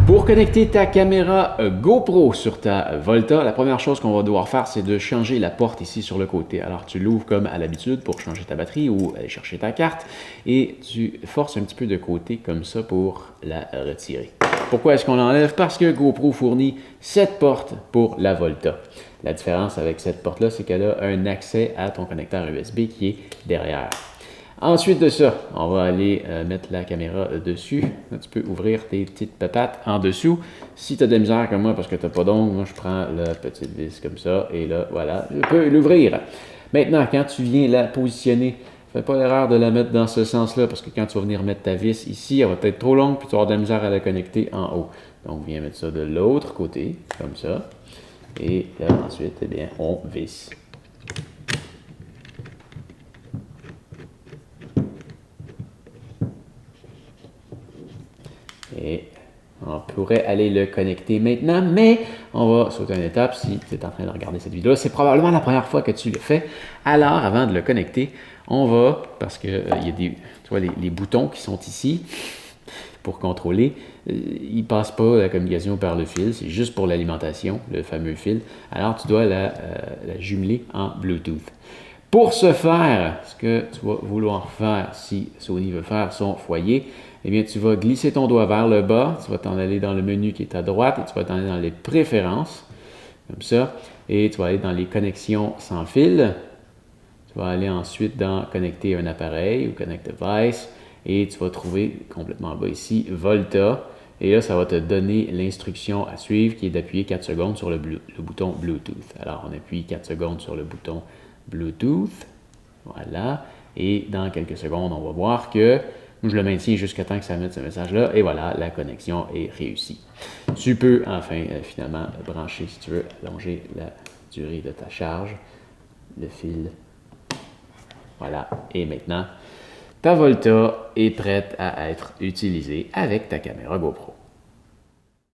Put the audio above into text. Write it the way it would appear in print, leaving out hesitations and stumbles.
Pour connecter ta caméra GoPro sur ta Volta, la première chose qu'on va devoir faire, c'est de changer la porte ici sur le côté. Alors, tu l'ouvres comme à l'habitude pour changer ta batterie ou aller chercher ta carte et tu forces un petit peu de côté comme ça pour la retirer. Pourquoi est-ce qu'on l'enlève? Parce que GoPro fournit cette porte pour la Volta. La différence avec cette porte-là, c'est qu'elle a un accès à ton connecteur USB qui est derrière. Ensuite de ça, on va aller mettre la caméra dessus. Là, tu peux ouvrir tes petites papates en dessous. Si tu as de la misère comme moi parce que tu n'as pas d'ongles, moi je prends la petite vis comme ça et là, voilà, je peux l'ouvrir. Maintenant, quand tu viens la positionner, fais pas l'erreur de la mettre dans ce sens-là parce que quand tu vas venir mettre ta vis ici, elle va être trop longue puis tu vas avoir de la misère à la connecter en haut. Donc, viens mettre ça de l'autre côté, comme ça. Et là, ensuite, eh bien, on visse. Et on pourrait aller le connecter maintenant, mais on va sauter une étape si tu es en train de regarder cette vidéo. C'est probablement la première fois que tu le fais. Alors, avant de le connecter, on va, parce qu'il y a des, tu vois, les boutons qui sont ici pour contrôler, ils ne passent pas la communication par le fil, c'est juste pour l'alimentation, le fameux fil. Alors, tu dois la jumeler en Bluetooth. Pour ce faire, ce que tu vas vouloir faire si Sony veut faire son foyer, eh bien, tu vas glisser ton doigt vers le bas, tu vas t'en aller dans le menu qui est à droite et tu vas t'en aller dans les préférences, comme ça, et tu vas aller dans les connexions sans fil. Tu vas aller ensuite dans connecter un appareil ou connect device et tu vas trouver complètement en bas ici Volta. Et là, ça va te donner l'instruction à suivre qui est d'appuyer 4 secondes sur le bouton Bluetooth. Alors, on appuie 4 secondes sur le bouton Bluetooth. Voilà. Et dans quelques secondes, on va voir que je le maintiens jusqu'à temps que ça mette ce message-là. Et voilà, la connexion est réussie. Tu peux enfin, finalement, brancher, si tu veux, allonger la durée de ta charge, le fil. Voilà. Et maintenant, ta Volta est prête à être utilisée avec ta caméra GoPro.